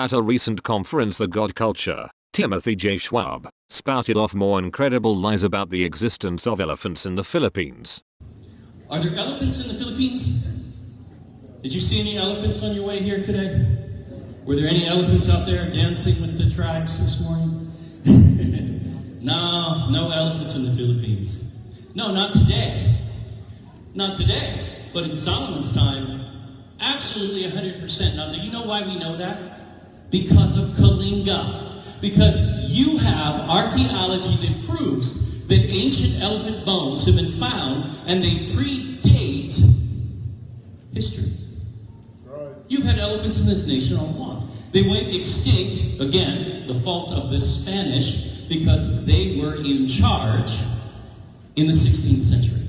At a recent conference, The God Culture, Timothy Jay Schwab spouted off more incredible lies about the existence of elephants in the Philippines. Are there elephants in the Philippines? Did you see any elephants on your way here today? Were there any elephants out there dancing with the tribes this morning? No elephants in the Philippines. No, not today. Not today. But in Solomon's time, absolutely 100%. Now, do you know why we know that? Because of Kalinga. Because you have archaeology that proves that ancient elephant bones have been found and they predate history. Right. You've had elephants in this nation all along. They went extinct, again, the fault of the Spanish, because they were in charge in the 16th century,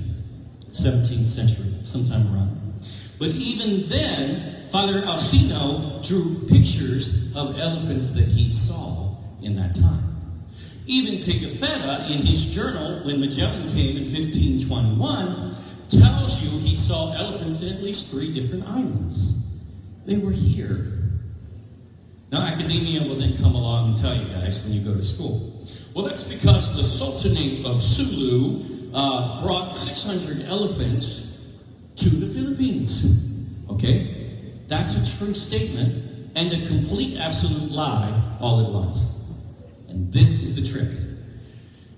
17th century, sometime around there. But even then, Father Alcino drew pictures of elephants that he saw in that time. Even Pigafetta, in his journal, when Magellan came in 1521, tells you he saw elephants in at least 3 different islands. They were here. Now, academia will then come along and tell you guys when you go to school. Well, that's because the Sultanate of Sulu brought 600 elephants to the Philippines. Okay? That's a true statement and a complete absolute lie all at once. And this is the trick.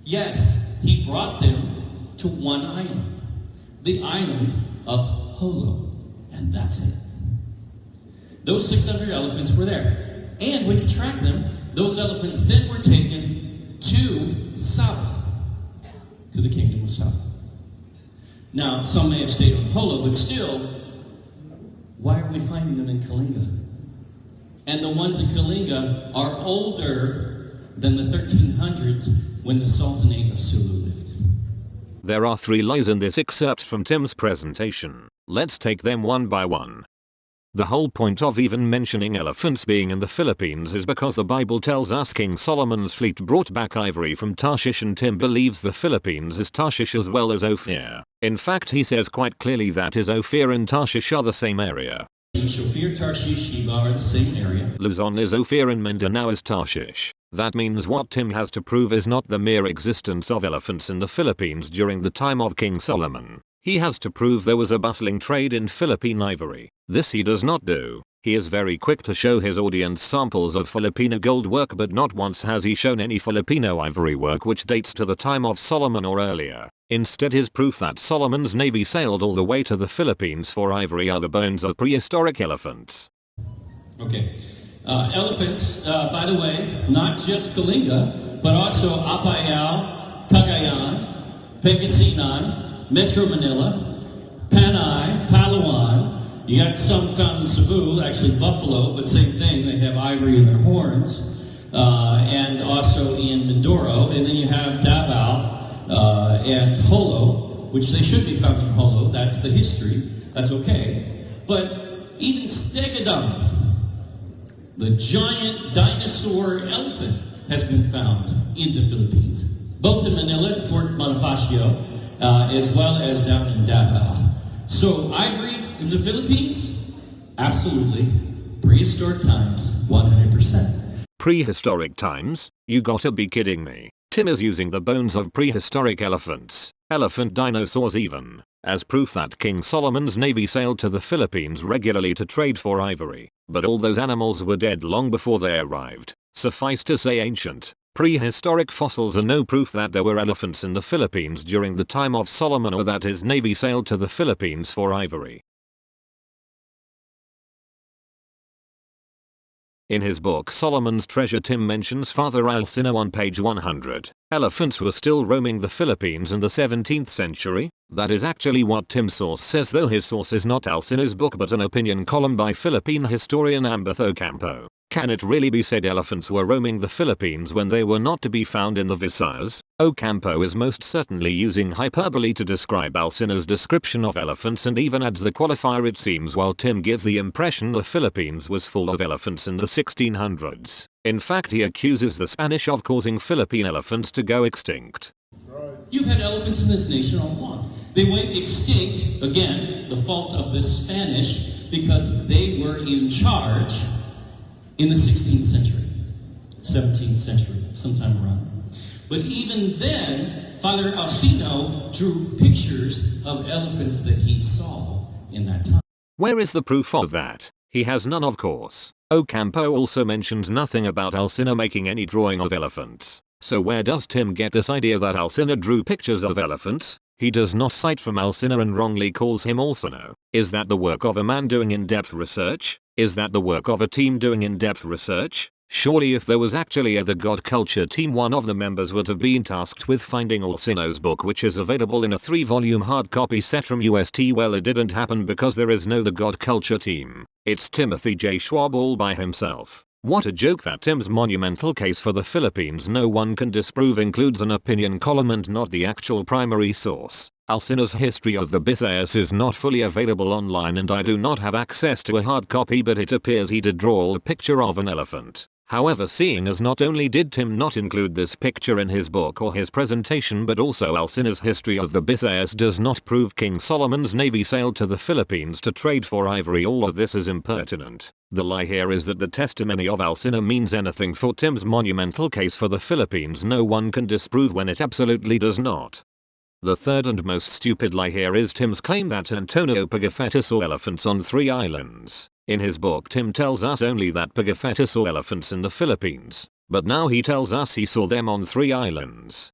Yes, he brought them to one island. The island of Holo. And that's it. Those 600 elephants were there. And we can track them. Those elephants then were taken to Sabah. To the kingdom of Sabah. Now, some may have stayed on Holo, but still, why are we finding them in Kalinga? And the ones in Kalinga are older than the 1300s when the Sultanate of Sulu lived. There are 3 lies in this excerpt from Tim's presentation. Let's take them one by one. The whole point of even mentioning elephants being in the Philippines is because the Bible tells us King Solomon's fleet brought back ivory from Tarshish, and Tim believes the Philippines is Tarshish as well as Ophir. In fact, he says quite clearly that is Ophir and Tarshish are the same area. Ophir, Tarshish, Sheba are the same area. Luzon is Ophir and Mindanao is Tarshish. That means what Tim has to prove is not the mere existence of elephants in the Philippines during the time of King Solomon. He has to prove there was a bustling trade in Philippine ivory. This he does not do. He is very quick to show his audience samples of Filipino gold work, but not once has he shown any Filipino ivory work which dates to the time of Solomon or earlier. Instead, his proof that Solomon's navy sailed all the way to the Philippines for ivory are the bones of prehistoric elephants. Okay. Elephants, by the way, not just Kalinga, but also Apayao, Cagayan, Pangasinan, Metro Manila, Panay, Palawan. You got some found in Cebu, actually Buffalo, but same thing, they have ivory in their horns. And also in Mindoro, and then you have Davao and Holo, which they should be found in Holo. That's the history. That's okay. But even Stegadon, the giant dinosaur elephant, has been found in the Philippines, both in Manila, Fort Bonifacio, as well as down in Davao. So ivory in the Philippines, absolutely. Prehistoric times, 100%. Prehistoric times? You gotta be kidding me. Tim is using the bones of prehistoric elephants, elephant dinosaurs even, as proof that King Solomon's navy sailed to the Philippines regularly to trade for ivory. But all those animals were dead long before they arrived. Suffice to say, ancient, prehistoric fossils are no proof that there were elephants in the Philippines during the time of Solomon or that his navy sailed to the Philippines for ivory. In his book Solomon's Treasure, Tim mentions Father Alcino on page 100. Elephants were still roaming the Philippines in the 17th century. That is actually what Tim's source says, though his source is not Alcino's book but an opinion column by Philippine historian Ambeth Ocampo. Can it really be said elephants were roaming the Philippines when they were not to be found in the Visayas? Ocampo is most certainly using hyperbole to describe Alcino's description of elephants, and even adds the qualifier "it seems," while Tim gives the impression the Philippines was full of elephants in the 1600s. In fact, he accuses the Spanish of causing Philippine elephants to go extinct. You've had elephants in this nation all along. They went extinct, again, the fault of the Spanish, because they were in charge in the 16th century, 17th century, sometime around there. But even then, Father Alcino drew pictures of elephants that he saw in that time. Where is the proof of that? He has none, of course. Ocampo also mentions nothing about Alcino making any drawing of elephants. So where does Tim get this idea that Alcino drew pictures of elephants? He does not cite from Alcino and wrongly calls him Alcino. Is that the work of a man doing in-depth research? Is that the work of a team doing in-depth research? Surely if there was actually the God Culture team, one of the members would have been tasked with finding Alcino's book, which is available in a 3-volume hard copy set from UST. Well, it didn't happen because there is no the God Culture team. It's Timothy J. Schwab all by himself. What a joke that Tim's monumental case for the Philippines no one can disprove includes an opinion column and not the actual primary source. Alcino's history of the Visayas is not fully available online and I do not have access to a hard copy, but it appears he did draw a picture of an elephant. However, seeing as not only did Tim not include this picture in his book or his presentation, but also Alcino's history of the Visayas does not prove King Solomon's navy sailed to the Philippines to trade for ivory, all of this is impertinent. The lie here is that the testimony of Alcino means anything for Tim's monumental case for the Philippines no one can disprove when it absolutely does not. The third and most stupid lie here is Tim's claim that Antonio Pigafetta saw elephants on 3 islands. In his book, Tim tells us only that Pigafetta saw elephants in the Philippines, but now he tells us he saw them on 3 islands.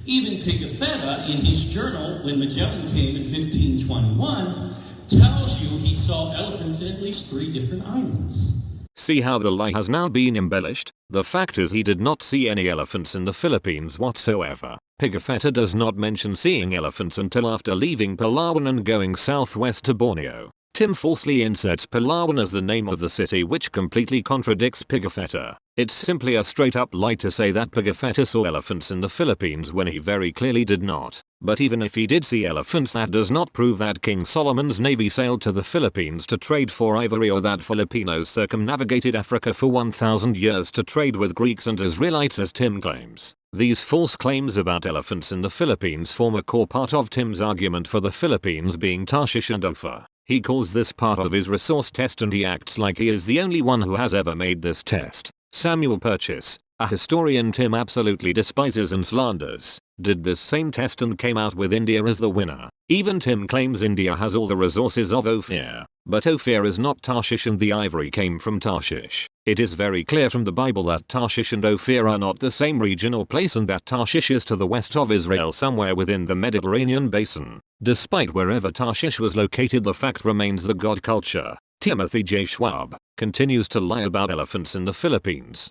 Even Pigafetta, in his journal, when Magellan came in 1521, tells you he saw elephants in at least 3 different islands. See how the lie has now been embellished? The fact is he did not see any elephants in the Philippines whatsoever. Pigafetta does not mention seeing elephants until after leaving Palawan and going southwest to Borneo. Tim falsely inserts Palawan as the name of the city, which completely contradicts Pigafetta. It's simply a straight up lie to say that Pigafetta saw elephants in the Philippines when he very clearly did not. But even if he did see elephants, that does not prove that King Solomon's navy sailed to the Philippines to trade for ivory, or that Filipinos circumnavigated Africa for 1,000 years to trade with Greeks and Israelites as Tim claims. These false claims about elephants in the Philippines form a core part of Tim's argument for the Philippines being Tarshish and Ophir. He calls this part of his resource test and he acts like he is the only one who has ever made this test. Samuel Purchase, a historian Tim absolutely despises and slanders, did this same test and came out with India as the winner. Even Tim claims India has all the resources of Ophir, but Ophir is not Tarshish and the ivory came from Tarshish. It is very clear from the Bible that Tarshish and Ophir are not the same region or place, and that Tarshish is to the west of Israel somewhere within the Mediterranean basin. Despite wherever Tarshish was located, the fact remains the God Culture, Timothy J. Schwab, continues to lie about elephants in the Philippines.